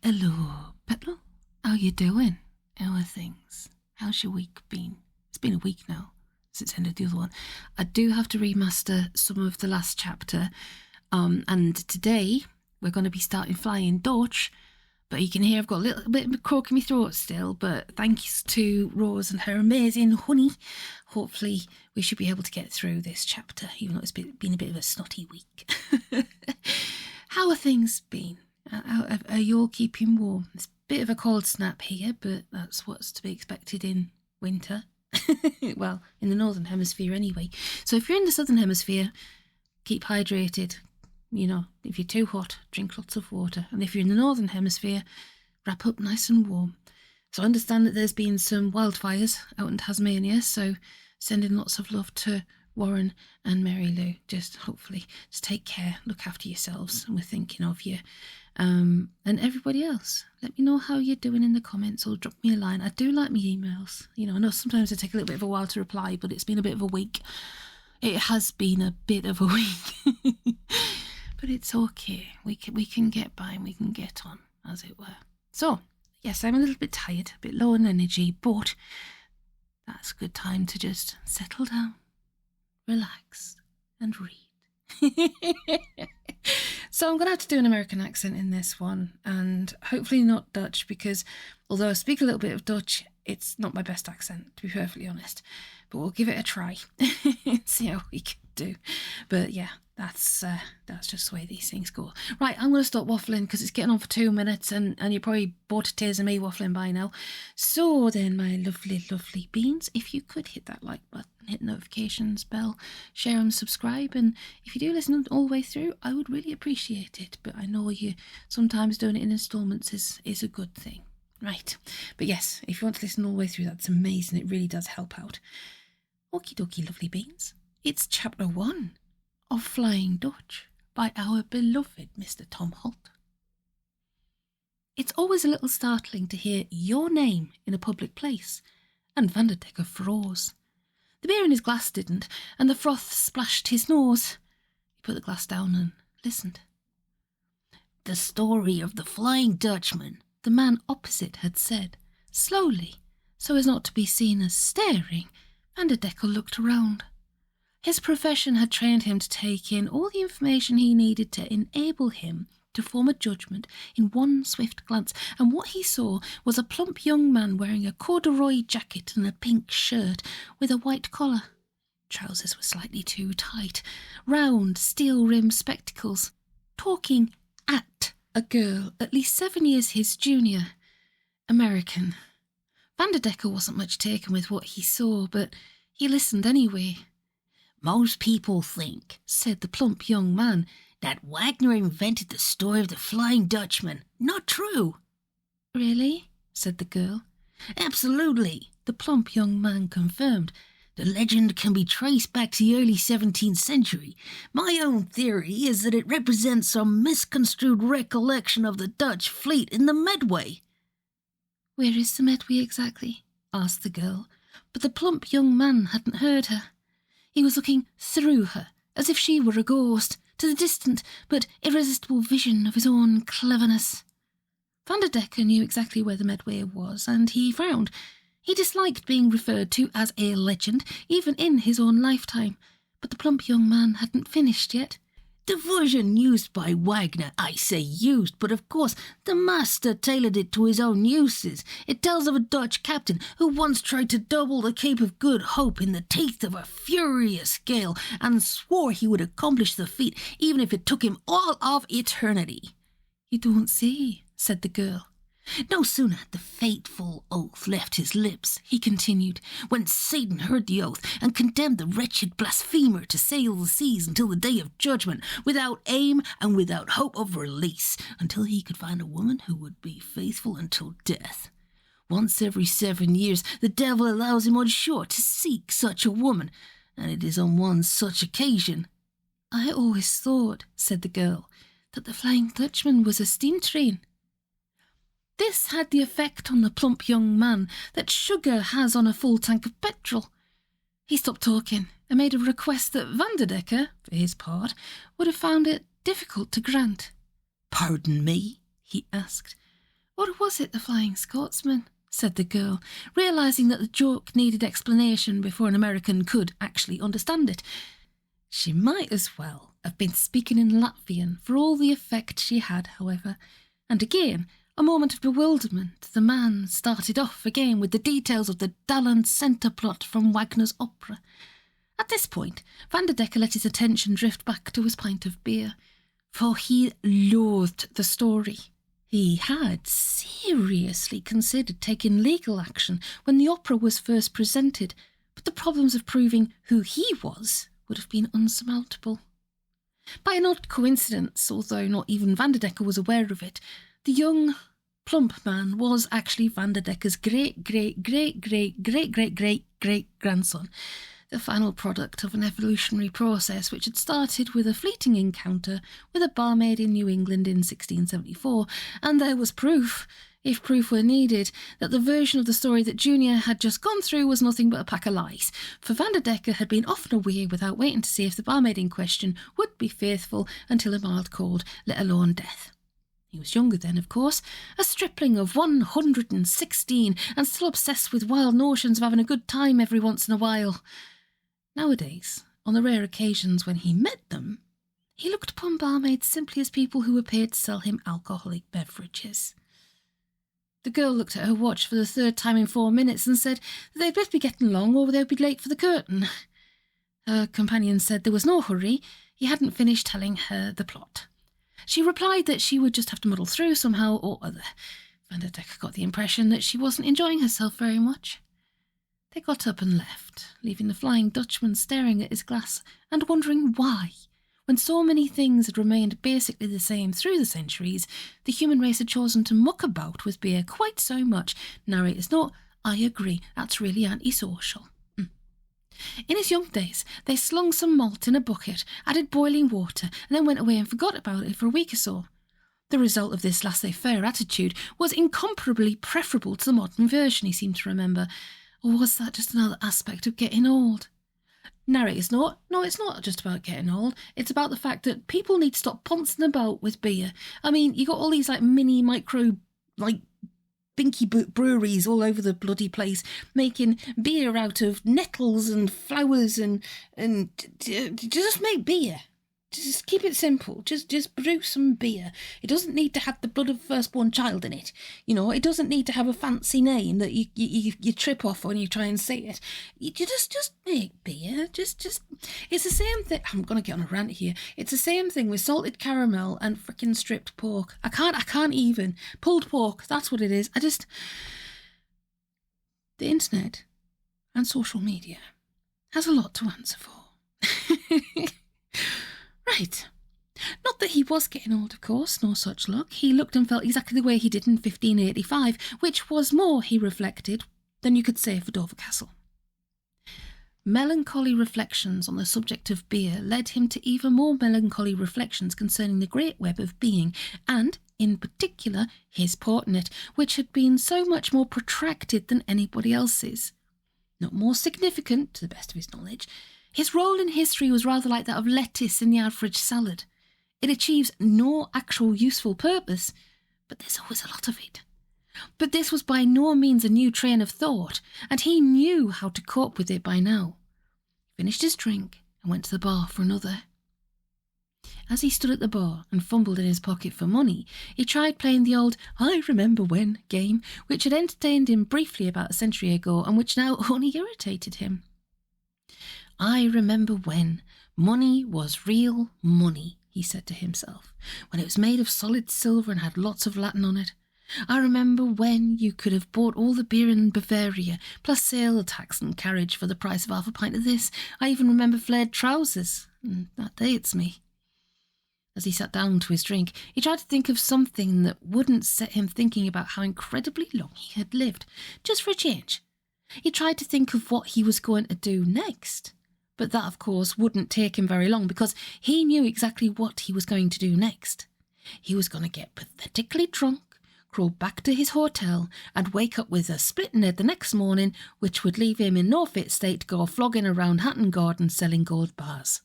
Hello, Petal. How you doing? How are things? How's your week been? It's been a week now since I ended the other one. I do have to remaster some of the last chapter, and today we're going to be starting Flying Dutch, but you can hear I've got a little bit of a croak in my throat still, but thanks to Rose and her amazing honey, hopefully we should be able to get through this chapter, even though it's been a bit of a snotty week. How are things been? Are you all keeping warm? It's a bit of a cold snap here, but that's what's to be expected in winter. Well, in the Northern Hemisphere anyway. So if you're in the Southern Hemisphere, keep hydrated. You know, if you're too hot, drink lots of water. And if you're in the Northern Hemisphere, wrap up nice and warm. So I understand that there's been some wildfires out in Tasmania, so sending lots of love to Warren and Mary Lou. Just hopefully just take care, look after yourselves, and we're thinking of you. And everybody else, let me know how you're doing in the comments or drop me a line. I do like my emails. You know, I know sometimes they take a little bit of a while to reply, but it's been a bit of a week. It has been a bit of a week. But it's okay. We can get by and we can get on, as it were. So, yes, I'm a little bit tired, a bit low on energy, but that's a good time to just settle down, relax, and read. So I'm going to have to do an American accent in this one, and hopefully not Dutch, because although I speak a little bit of Dutch, it's not my best accent, to be perfectly honest. But we'll give it a try, see how we can do. But yeah, that's just the way these things go. Right, I'm going to stop waffling because it's getting on for 2 minutes, and you're probably bored to tears of me waffling by now. So then, my lovely, lovely beans, if you could hit that like button, hit the notifications bell, share and subscribe, and if you do listen all the way through, I would really appreciate it. But I know you sometimes doing it in installments is a good thing. Right, but yes, if you want to listen all the way through, that's amazing. It really does help out. Okie dokie, lovely beans. It's chapter 1 of Flying Dutch by our beloved Mr. Tom Holt. It's always a little startling to hear your name in a public place, and Vanderdecker froze. The beer in his glass didn't, and the froth splashed his nose. He put the glass down and listened. The story of the Flying Dutchman, the man opposite had said, slowly, so as not to be seen as staring. Vanderdecker looked around. His profession had trained him to take in all the information he needed to enable him to form a judgment in one swift glance, and what he saw was a plump young man wearing a corduroy jacket and a pink shirt with a white collar. Trousers were slightly too tight, round, steel-rimmed spectacles, talking at a girl at least 7 years his junior. American. Vanderdecker wasn't much taken with what he saw, but he listened anyway. Most people think, said the plump young man, that Wagner invented the story of the Flying Dutchman. Not true. Really? Said the girl. Absolutely, the plump young man confirmed. The legend can be traced back to the early 17th century. My own theory is that it represents some misconstrued recollection of the Dutch fleet in the Medway. Where is the Medway exactly? Asked the girl, but the plump young man hadn't heard her. He was looking through her, as if she were a ghost, to the distant but irresistible vision of his own cleverness. Vanderdecker knew exactly where the Medway was, and he frowned. He disliked being referred to as a legend, even in his own lifetime, but the plump young man hadn't finished yet. The version used by Wagner, I say used, but of course the master tailored it to his own uses. It tells of a Dutch captain who once tried to double the Cape of Good Hope in the teeth of a furious gale and swore he would accomplish the feat even if it took him all of eternity. You don't say, said the girl. No sooner had the fateful oath left his lips, he continued, when Satan heard the oath and condemned the wretched blasphemer to sail the seas until the day of judgment, without aim and without hope of release, until he could find a woman who would be faithful until death. Once every 7 years, the devil allows him on shore to seek such a woman, and it is on one such occasion. I always thought, said the girl, that the Flying Dutchman was a steam train. This had the effect on the plump young man that sugar has on a full tank of petrol. He stopped talking and made a request that Vanderdecker, for his part, would have found it difficult to grant. Pardon me? He asked. "Or was it the Flying Scotsman?" said the girl, realising that the joke needed explanation before an American could actually understand it. She might as well have been speaking in Latvian for all the effect she had, however, and again, a moment of bewilderment, the man started off again with the details of the Dalland centre plot from Wagner's opera. At this point, Vanderdecker let his attention drift back to his pint of beer, for he loathed the story. He had seriously considered taking legal action when the opera was first presented, but the problems of proving who he was would have been unsurmountable. By an odd coincidence, although not even Vanderdecker was aware of it, the young, plump man was actually Vanderdecker's great-great-great-great-great-great-great-grandson, the final product of an evolutionary process which had started with a fleeting encounter with a barmaid in New England in 1674, and there was proof, if proof were needed, that the version of the story that Junior had just gone through was nothing but a pack of lies, for Vanderdecker had been off and away without waiting to see if the barmaid in question would be faithful until a mild cold, let alone death. He was younger then, of course, a stripling of 116, and still obsessed with wild notions of having a good time every once in a while. Nowadays, on the rare occasions when he met them, he looked upon barmaids simply as people who were paid to sell him alcoholic beverages. The girl looked at her watch for the third time in 4 minutes and said that they'd best be getting along or they'd be late for the curtain. Her companion said there was no hurry, he hadn't finished telling her the plot. She replied that she would just have to muddle through somehow or other. Vanderdecker got the impression that she wasn't enjoying herself very much. They got up and left, leaving the Flying Dutchman staring at his glass and wondering why, when so many things had remained basically the same through the centuries, the human race had chosen to muck about with beer quite so much. Narrator's note, I agree, that's really antisocial. In his young days, they slung some malt in a bucket, added boiling water, and then went away and forgot about it for a week or so. The result of this laissez-faire attitude was incomparably preferable to the modern version, he seemed to remember. Or was that just another aspect of getting old? Narrator's note, no, it's not just about getting old. It's about the fact that people need to stop pouncing about with beer. I mean, you got all these micro binky breweries all over the bloody place making beer out of nettles and flowers and just make beer. Just keep it simple. Just brew some beer. It doesn't need to have the blood of a firstborn child in it. You know, it doesn't need to have a fancy name that you trip off when you try and say it. You just make beer. Just it's the same thing. I'm gonna get on a rant here. It's the same thing with salted caramel and frickin' stripped pork. I can't even. Pulled pork, that's what it is. The internet and social media has a lot to answer for. Right. Not that he was getting old, of course, no such luck. He looked and felt exactly the way he did in 1585, which was more, he reflected, than you could say for Dover Castle. Melancholy reflections on the subject of beer led him to even more melancholy reflections concerning the great web of being, and, in particular, his part in it, which had been so much more protracted than anybody else's. Not more significant, to the best of his knowledge. His role in history was rather like that of lettuce in the average salad. It achieves no actual useful purpose, but there's always a lot of it. But this was by no means a new train of thought, and he knew how to cope with it by now. He finished his drink and went to the bar for another. As he stood at the bar and fumbled in his pocket for money, he tried playing the old I remember when game, which had entertained him briefly about a century ago and which now only irritated him. I remember when money was real money, he said to himself, when it was made of solid silver and had lots of Latin on it. I remember when you could have bought all the beer in Bavaria, plus sale tax and carriage for the price of half a pint of this. I even remember flared trousers. That dates me. As he sat down to his drink, he tried to think of something that wouldn't set him thinking about how incredibly long he had lived, just for a change. He tried to think of what he was going to do next. But that, of course, wouldn't take him very long because he knew exactly what he was going to do next. He was going to get pathetically drunk, crawl back to his hotel, and wake up with a splitting head the next morning, which would leave him in no fit state to go flogging around Hatton Garden selling gold bars.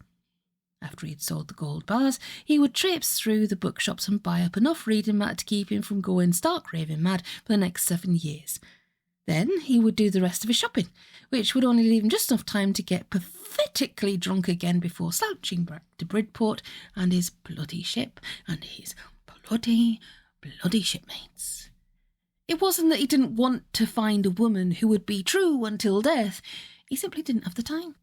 After he had sold the gold bars, he would traipse through the bookshops and buy up enough reading matter to keep him from going stark raving mad for the next 7 years. Then he would do the rest of his shopping, which would only leave him just enough time to get pathetically drunk again before slouching back to Bridport and his bloody ship and his bloody shipmates. It wasn't that he didn't want to find a woman who would be true until death. He simply didn't have the time.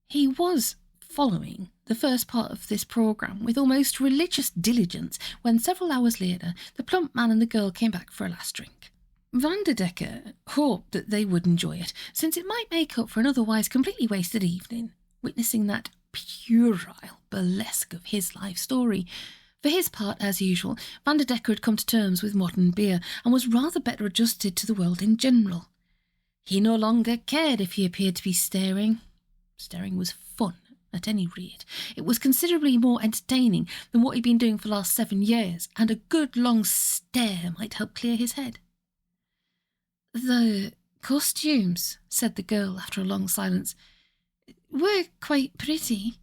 He was following the first part of this programme with almost religious diligence when several hours later the plump man and the girl came back for a last drink. Vanderdecker hoped that they would enjoy it, since it might make up for an otherwise completely wasted evening, witnessing that puerile burlesque of his life story. For his part, as usual, Vanderdecker had come to terms with modern beer and was rather better adjusted to the world in general. He no longer cared if he appeared to be staring. Staring was fun, at any rate. It was considerably more entertaining than what he'd been doing for the last 7 years, and a good long stare might help clear his head. "The costumes," said the girl after a long silence, "were quite pretty."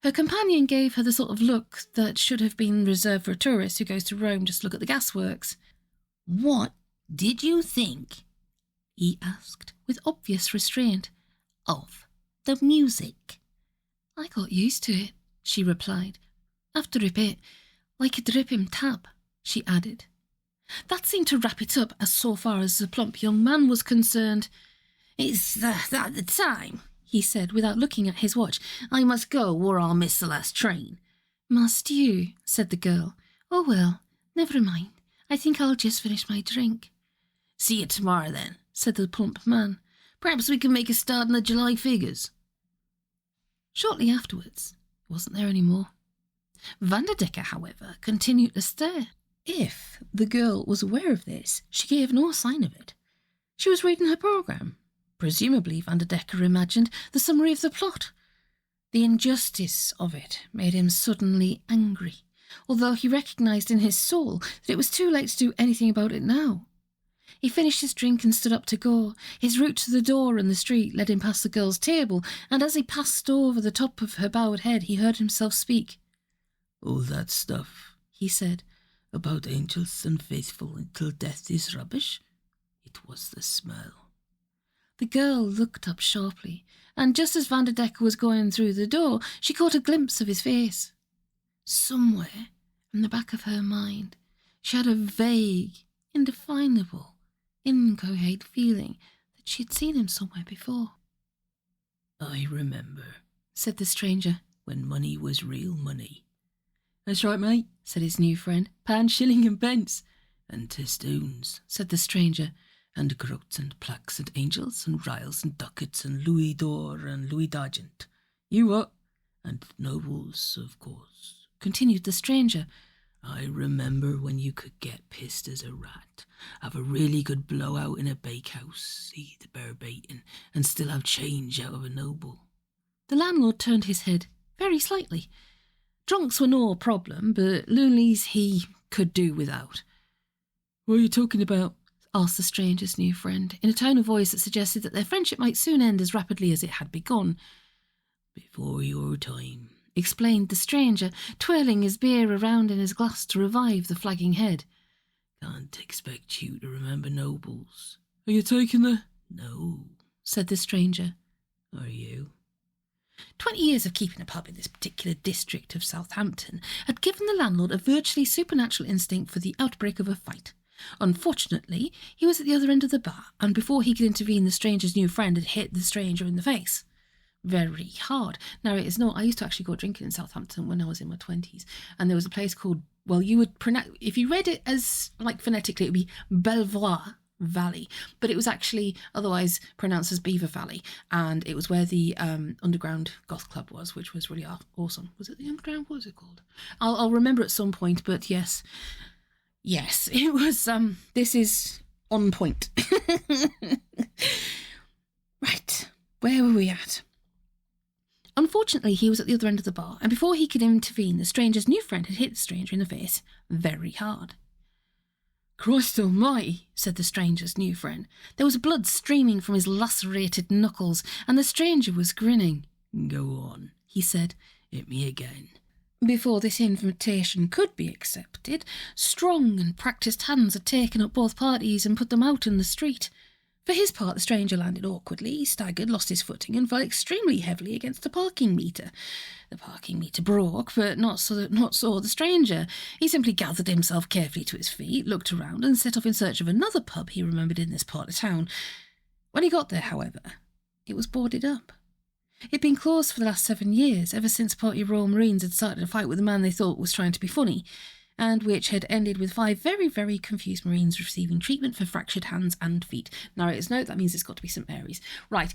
Her companion gave her the sort of look that should have been reserved for a tourist who goes to Rome just to look at the gasworks. "What did you think," he asked, with obvious restraint, "of the music?" "I got used to it," she replied. "After a bit, like a dripping tap," she added. That seemed to wrap it up as so far as the plump young man was concerned. "It's that the time," he said without looking at his watch. "I must go or I'll miss the last train." "Must you?" said the girl. "Oh well, never mind. I think I'll just finish my drink." "See you tomorrow then," said the plump man. "Perhaps we can make a start on the July figures." Shortly afterwards, he wasn't there any more. Vanderdecker, however, continued to stare. If the girl was aware of this, she gave no sign of it. She was reading her programme. Presumably, Vanderdecker imagined the summary of the plot. The injustice of it made him suddenly angry, although he recognised in his soul that it was too late to do anything about it now. He finished his drink and stood up to go. His route to the door in the street led him past the girl's table, and as he passed over the top of her bowed head, he heard himself speak. "All that stuff," he said, "about angels and faithful until death is rubbish. It was the smell." The girl looked up sharply, and just as Vanderdecker was going through the door, she caught a glimpse of his face. Somewhere in the back of her mind, she had a vague, indefinable, inchoate feeling that she had seen him somewhere before. "I remember," said the stranger, "when money was real money." "That's right, mate," said his new friend. "Pound, shilling and pence." "And testoons," said the stranger, "and groats and plaques and angels and riles and ducats and louis d'or and louis d'argent." "You what?" "And nobles, of course," continued the stranger. "I remember when you could get pissed as a rat, have a really good blowout in a bakehouse, eat bear baiting, and still have change out of a noble." The landlord turned his head very slightly. Drunks were no problem, but loonies he could do without. "What are you talking about?" asked the stranger's new friend, in a tone of voice that suggested that their friendship might soon end as rapidly as it had begun. "Before your time," explained the stranger, twirling his beer around in his glass to revive the flagging head. "Can't expect you to remember nobles." "Are you taking the—" "No," said the stranger. "Are you?" 20 years of keeping a pub in this particular district of Southampton had given the landlord a virtually supernatural instinct for the outbreak of a fight. Unfortunately, he was at the other end of the bar, and before he could intervene, the stranger's new friend had hit the stranger in the face. Very hard. Now, it is not. I used to actually go drinking in Southampton when I was in my 20s, and there was a place called, well, you would pronounce, if you read it as, like, phonetically, it would be Belvoir Valley, but it was actually otherwise pronounced as Beaver Valley, and it was where the underground goth club was, which was really awesome. Was it the underground? What was it called? I'll remember at some point, but yes, it was. This is on point. Right, where were we at? Unfortunately, he was at the other end of the bar, and before he could intervene, the stranger's new friend had hit the stranger in the face very hard. "Christ almighty," said the stranger's new friend. There was blood streaming from his lacerated knuckles, and the stranger was grinning. "Go on," he said. Hit me again. Before this invitation could be accepted, strong and practised hands had taken up both parties and put them out in the street. For his part, the stranger landed awkwardly, staggered, lost his footing, and fell extremely heavily against the parking meter. The parking meter broke, but not so the stranger. He simply gathered himself carefully to his feet, looked around, and set off in search of another pub he remembered in this part of town. When he got there, however, it was boarded up. It had been closed for the last 7 years, ever since party Royal Marines had started a fight with a man they thought was trying to be funny, and which had ended with 5 very, very confused Marines receiving treatment for fractured hands and feet. Narrator's note, that means it's got to be St Mary's. Right.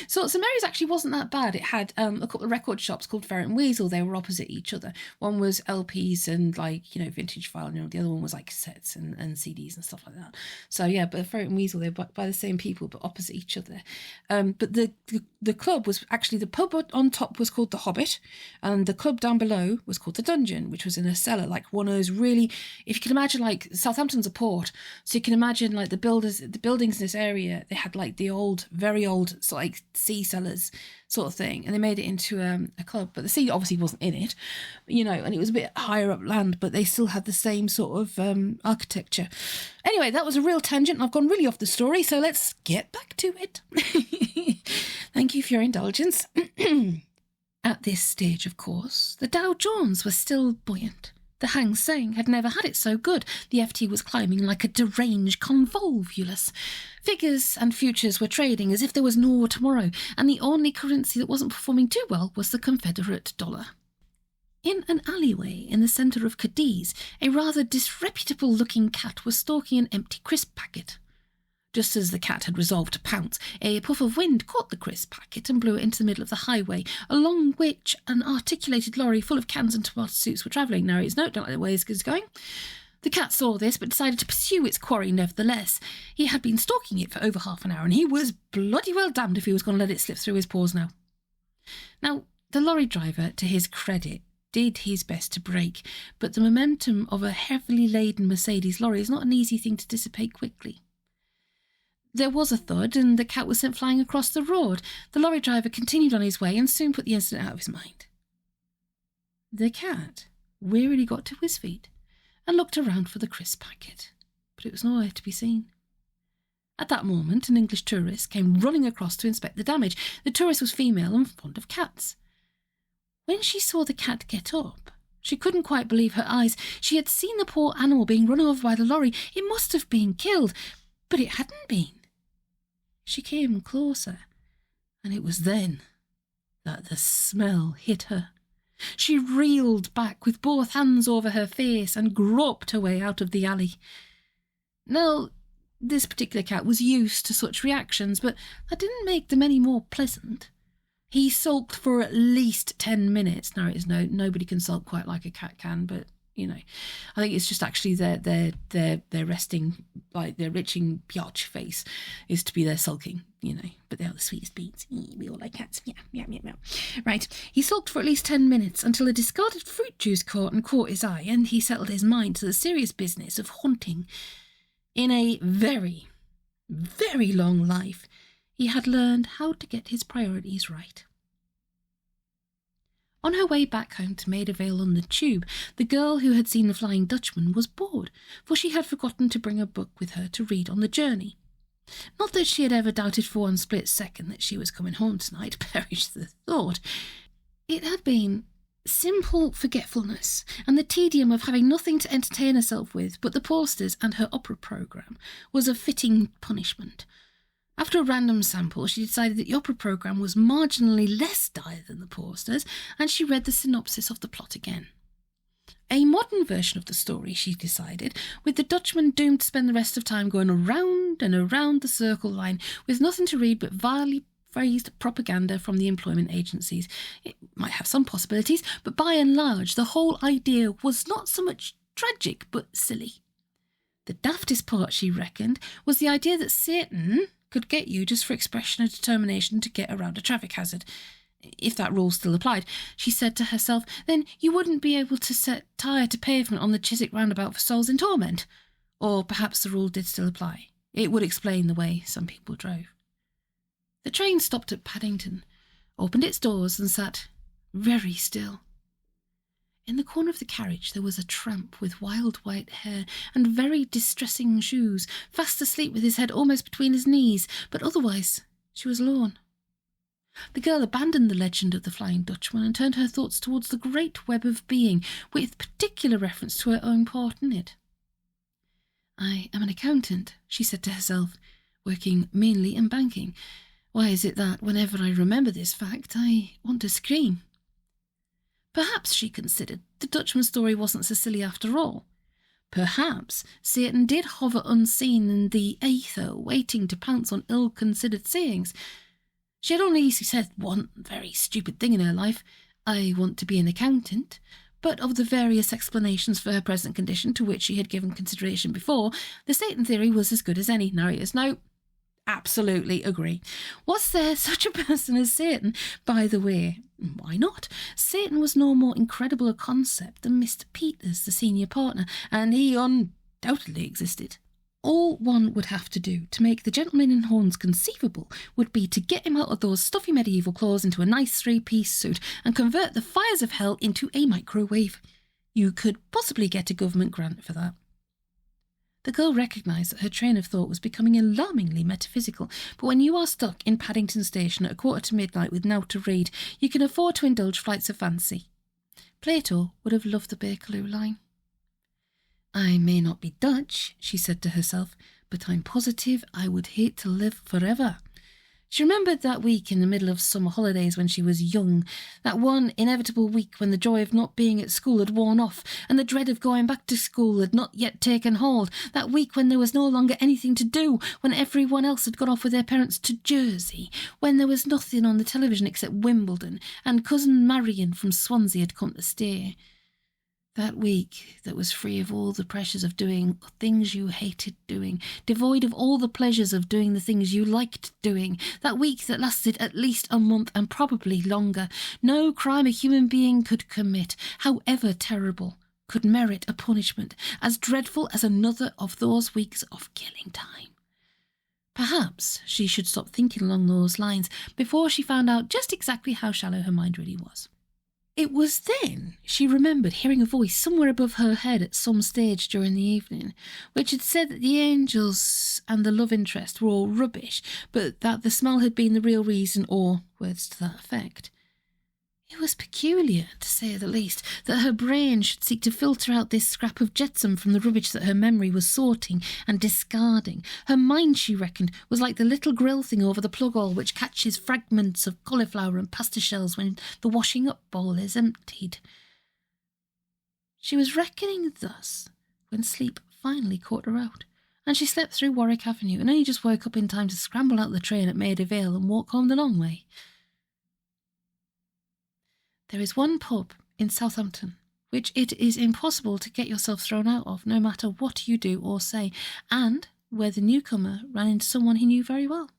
So St Mary's actually wasn't that bad. It had a couple of record shops called Ferret and Weasel. They were opposite each other. One was LPs and vintage vinyl. The other one was like cassettes and CDs and stuff like that. So yeah, but Ferret and Weasel, they were by the same people but opposite each other. But the club was actually, the pub on top was called the Hobbit, and the club down below was called the Dungeon, which was in a cellar, like one of those really, if you can imagine, like Southampton's a port, so you can imagine like the buildings in this area, they had like the old, very old sort of like sea cellars sort of thing, and they made it into a club. But the sea obviously wasn't in it, and it was a bit higher up land, but they still had the same sort of architecture. Anyway, that was a real tangent. I've gone really off the story, so let's get back to it. Thank you for your indulgence. At this stage, of course, the Dow Jones was still buoyant. The Hang Seng had never had it so good. The FT was climbing like a deranged convolvulus. Figures and futures were trading as if there was no tomorrow, and the only currency that wasn't performing too well was the Confederate dollar. In an alleyway in the centre of Cadiz, a rather disreputable-looking cat was stalking an empty crisp packet. Just as the cat had resolved to pounce, a puff of wind caught the crisp packet and blew it into the middle of the highway, along which an articulated lorry full of cans and tomato soups were travelling. Narrator's note, don't like the way this is going. The cat saw this, but decided to pursue its quarry nevertheless. He had been stalking it for over half an hour, and he was bloody well damned if he was going to let it slip through his paws now. Now, the lorry driver, to his credit, did his best to brake, but the momentum of a heavily laden Mercedes lorry is not an easy thing to dissipate quickly. There was a thud, and the cat was sent flying across the road. The lorry driver continued on his way and soon put the incident out of his mind. The cat wearily got to his feet and looked around for the crisp packet, but it was nowhere to be seen. At that moment, an English tourist came running across to inspect the damage. The tourist was female and fond of cats. When she saw the cat get up, she couldn't quite believe her eyes. She had seen the poor animal being run over by the lorry. It must have been killed, but it hadn't been. She came closer, and it was then that the smell hit her. She reeled back with both hands over her face and groped her way out of the alley. Now, this particular cat was used to such reactions, but that didn't make them any more pleasant. He sulked for at least 10 minutes. Now, it is nobody can sulk quite like a cat can, but I think it's just actually their resting, like their riching biatch face is to be their sulking, but they are the sweetest beans. We all like cats. Meow. Right. He sulked for at least 10 minutes until a discarded fruit juice caught his eye, and he settled his mind to the serious business of hunting. In a very, very long life, he had learned how to get his priorities right. On her way back home to Maida Vale on the tube, the girl who had seen the Flying Dutchman was bored, for she had forgotten to bring a book with her to read on the journey. Not that she had ever doubted for one split second that she was coming home tonight, perish the thought. It had been simple forgetfulness, and the tedium of having nothing to entertain herself with but the posters and her opera programme was a fitting punishment. After a random sample, she decided that the opera programme was marginally less dire than the posters, and she read the synopsis of the plot again. A modern version of the story, she decided, with the Dutchman doomed to spend the rest of time going around and around the circle line with nothing to read but vilely phrased propaganda from the employment agencies. It might have some possibilities, but by and large the whole idea was not so much tragic but silly. The daftest part, she reckoned, was the idea that Satan could get you just for expression of determination to get around a traffic hazard. If that rule still applied, she said to herself, then you wouldn't be able to set tyre to pavement on the Chiswick roundabout for souls in torment. Or perhaps the rule did still apply. It would explain the way some people drove. The train stopped at Paddington, opened its doors and sat very still. In the corner of the carriage there was a tramp with wild white hair and very distressing shoes, fast asleep with his head almost between his knees, but otherwise she was alone. The girl abandoned the legend of the Flying Dutchman and turned her thoughts towards the great web of being, with particular reference to her own part in it. "I am an accountant," she said to herself, "working mainly in banking. Why is it that, whenever I remember this fact, I want to scream?" Perhaps, she considered, the Dutchman story wasn't so silly after all. Perhaps Satan did hover unseen in the aether, waiting to pounce on ill-considered sayings. She had only said one very stupid thing in her life, "I want to be an accountant," but of the various explanations for her present condition to which she had given consideration before, the Satan theory was as good as any. Narrators note, absolutely agree. Was there such a person as Satan? By the way, why not? Satan was no more incredible a concept than Mr. Peters, the senior partner, and he undoubtedly existed. All one would have to do to make the gentleman in horns conceivable would be to get him out of those stuffy medieval clothes into a nice three-piece suit and convert the fires of hell into a microwave. You could possibly get a government grant for that. The girl recognised that her train of thought was becoming alarmingly metaphysical, but when you are stuck in Paddington Station at 1:45 with naught to read, you can afford to indulge flights of fancy. Plato would have loved the Bakerloo line. "I may not be Dutch," she said to herself, "but I'm positive I would hate to live forever." She remembered that week in the middle of summer holidays when she was young, that one inevitable week when the joy of not being at school had worn off and the dread of going back to school had not yet taken hold, that week when there was no longer anything to do, when everyone else had gone off with their parents to Jersey, when there was nothing on the television except Wimbledon, and cousin Marion from Swansea had come to stay. That week that was free of all the pressures of doing things you hated doing, devoid of all the pleasures of doing the things you liked doing, that week that lasted at least a month and probably longer. No crime a human being could commit, however terrible, could merit a punishment as dreadful as another of those weeks of killing time. Perhaps she should stop thinking along those lines before she found out just exactly how shallow her mind really was. It was then she remembered hearing a voice somewhere above her head at some stage during the evening, which had said that the angels and the love interest were all rubbish, but that the smell had been the real reason, or words to that effect. It was peculiar, to say the least, that her brain should seek to filter out this scrap of jetsam from the rubbish that her memory was sorting and discarding. Her mind, she reckoned, was like the little grill thing over the plug-hole which catches fragments of cauliflower and pasta shells when the washing-up bowl is emptied. She was reckoning thus when sleep finally caught her out, and she slept through Warwick Avenue and only just woke up in time to scramble out of the train at Maida Vale and walk home the long way. There is one pub in Southampton which it is impossible to get yourself thrown out of, no matter what you do or say, and where the newcomer ran into someone he knew very well.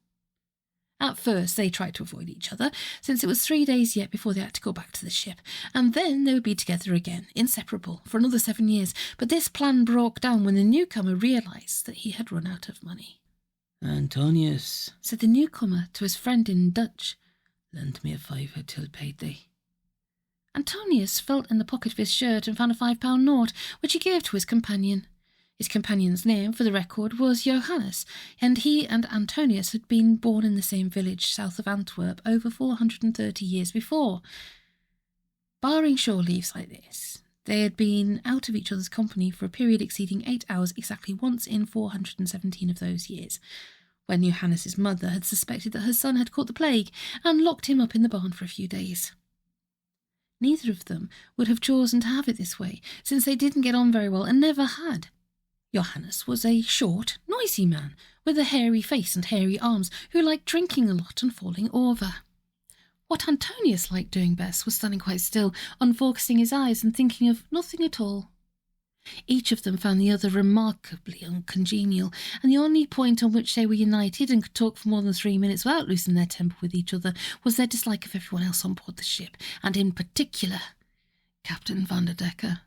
At first they tried to avoid each other, since it was 3 days yet before they had to go back to the ship, and then they would be together again, inseparable, for another 7 years, but this plan broke down when the newcomer realised that he had run out of money. "Antonius," said the newcomer to his friend in Dutch, "lend me a fiver till payday." Antonius felt in the pocket of his shirt and found a £5 note, which he gave to his companion. His companion's name, for the record, was Johannes, and he and Antonius had been born in the same village south of Antwerp over 430 years before. Barring shore leaves like this, they had been out of each other's company for a period exceeding 8 hours exactly once in 417 of those years, when Johannes's mother had suspected that her son had caught the plague and locked him up in the barn for a few days. Neither of them would have chosen to have it this way, since they didn't get on very well and never had. Johannes was a short, noisy man, with a hairy face and hairy arms, who liked drinking a lot and falling over. What Antonius liked doing best was standing quite still, unfocusing his eyes and thinking of nothing at all. Each of them found the other remarkably uncongenial, and the only point on which they were united and could talk for more than 3 minutes without losing their temper with each other was their dislike of everyone else on board the ship, and in particular Captain Vanderdecker.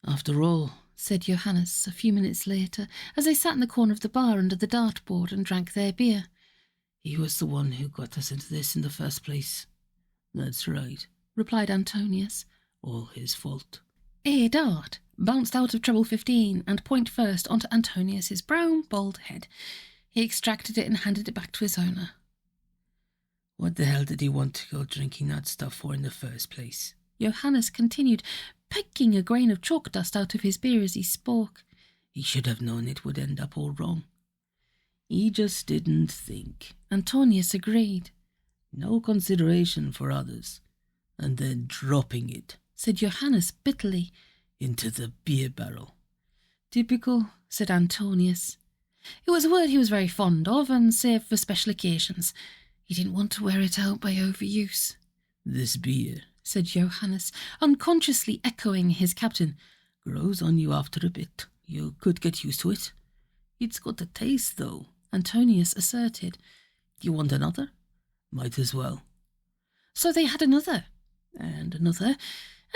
"After all," said Johannes a few minutes later, as they sat in the corner of the bar under the dartboard and drank their beer, "he was the one who got us into this in the first place. That's right, replied Antonius. all his fault. A dart bounced out of treble 15 and point first onto Antonius's brown, bald head. He extracted it and handed it back to his owner. What the hell did he want to go drinking that stuff for in the first place? Johannes continued, picking a grain of chalk dust out of his beer as he spoke. He should have known it would end up all wrong. He just didn't think. Antonius agreed. No consideration for others. And then dropping it, said Johannes bitterly. Into the beer barrel. Typical, said Antonius. It was a word he was very fond of and saved for special occasions. He didn't want to wear it out by overuse. This beer, said Johannes, unconsciously echoing his captain, grows on you after a bit. You could get used to it. It's got a taste, though, Antonius asserted. You want another? Might as well. So they had another, and another,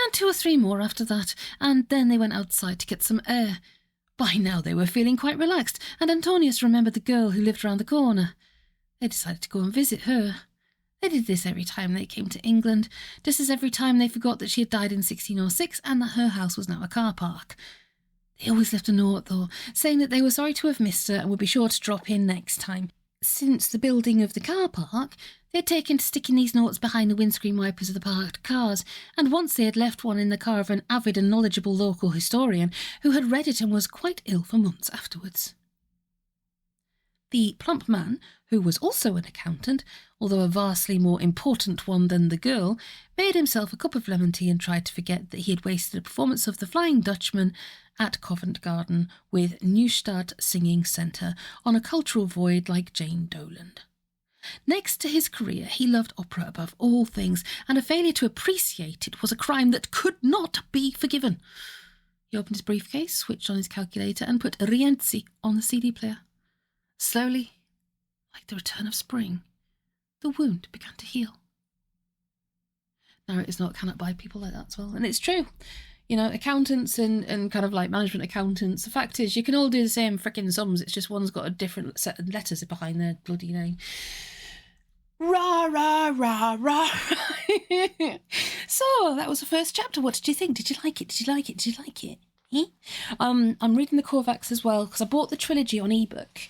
and 2 or 3 more after that, and then they went outside to get some air. By now they were feeling quite relaxed, and Antonius remembered the girl who lived round the corner. They decided to go and visit her. They did this every time they came to England, just as every time they forgot that she had died in 1606 and that her house was now a car park. They always left a note, though, saying that they were sorry to have missed her and would be sure to drop in next time. Since the building of the car park, they had taken to sticking these notes behind the windscreen wipers of the parked cars, and once they had left one in the car of an avid and knowledgeable local historian who had read it and was quite ill for months afterwards. The plump man, who was also an accountant, although a vastly more important one than the girl, made himself a cup of lemon tea and tried to forget that he had wasted a performance of the Flying Dutchman at Covent Garden with Neustadt Singing Centre on a cultural void like Jane Doland. Next to his career, he loved opera above all things, and a failure to appreciate it was a crime that could not be forgiven. He opened his briefcase, switched on his calculator, and put Rienzi on the CD player. Slowly, like the return of spring, the wound began to heal. Narrators not cannot buy people like that as well. And it's true. You know, accountants and kind of like management accountants, the fact is you can all do the same frickin' sums. It's just one's got a different set of letters behind their bloody name. Rah, rah, rah, rah. So, that was the first chapter. What did you think? Did you like it? Did you like it? Did you like it? I'm reading the Korvacs as well because I bought the trilogy on ebook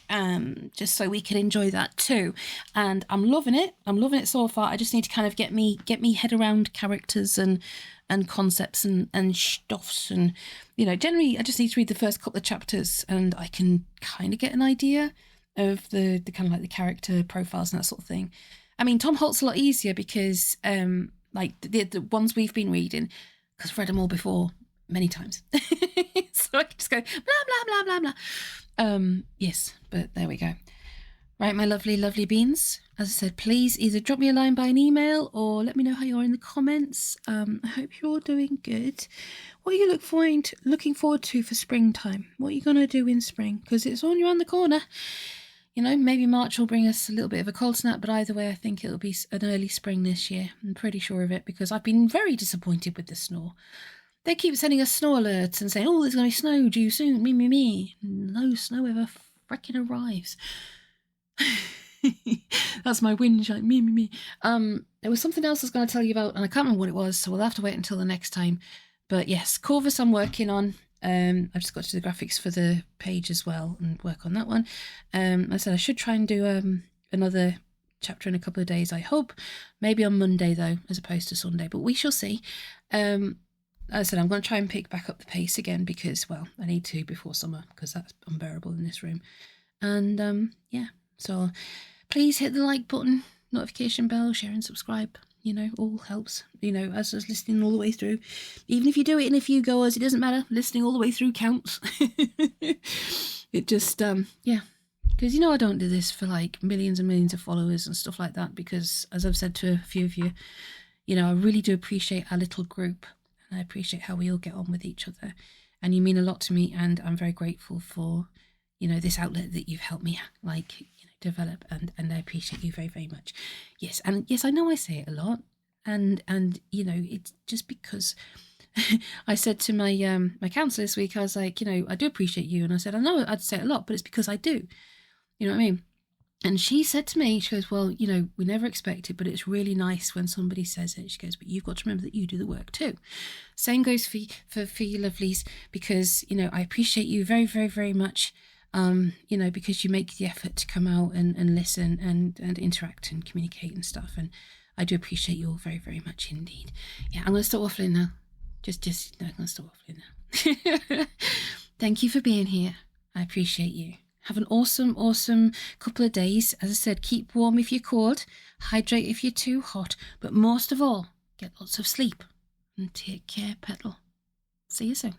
just so we could enjoy that too, and I'm loving it so far. I just need to kind of get me head around characters and concepts and stuffs, and you know, generally I just need to read the first couple of chapters and I can kind of get an idea of the kind of like the character profiles and that sort of thing. I mean, Tom Holt's a lot easier because like the ones we've been reading, because I've read them all before many times. So I can just go blah, blah, blah, blah, blah. Yes, but there we go. Right, my lovely beans. As I said, please either drop me a line by an email or let me know how you are in the comments. I hope you're all doing good. What are you looking forward to for springtime? What are you going to do in spring? Because it's only around the corner. You know, maybe March will bring us a little bit of a cold snap, but either way, I think it'll be an early spring this year. I'm pretty sure of it because I've been very disappointed with the snow. They keep sending us snow alerts and saying, oh, there's going to be snow due soon, me. No snow ever freaking arrives. That's my whinge, like me. There was something else I was going to tell you about, and I can't remember what it was, so we'll have to wait until the next time. But yes, Corvus I'm working on. I've just got to do the graphics for the page as well and work on that one. I said I should try and do another chapter in a couple of days, I hope. Maybe on Monday, though, as opposed to Sunday, but we shall see. As I said, I'm going to try and pick back up the pace again because, well, I need to before summer because that's unbearable in this room. And, yeah, so please hit the like button, notification bell, share and subscribe. You know, all helps. You know, as I was listening all the way through. Even if you do it in a few goers, it doesn't matter. Listening all the way through counts. It just, yeah. Because, you know, I don't do this for, like, millions and millions of followers and stuff like that because, as I've said to a few of you, you know, I really do appreciate our little group. And I appreciate how we all get on with each other. And you mean a lot to me, and I'm very grateful for, you know, this outlet that you've helped me, like, you know, develop, and I appreciate you very, very much. Yes, and yes, I know I say it a lot, and you know, it's just because I said to my my counsellor this week, I was like, you know, I do appreciate you, and I said, I know I'd say it a lot, but it's because I do. You know what I mean? And she said to me, she goes, well, we never expect it, but it's really nice when somebody says it. She goes, but you've got to remember that you do the work too. Same goes for you lovelies, because, I appreciate you very, very, very much, because you make the effort to come out and listen and interact and communicate and stuff. And I do appreciate you all very, very much indeed. Yeah, I'm going to stop waffling now. I'm going to stop waffling now. Thank you for being here. I appreciate you. Have an awesome, awesome couple of days. As I said, keep warm if you're cold, hydrate if you're too hot, but most of all, get lots of sleep and take care, Petal. See you soon.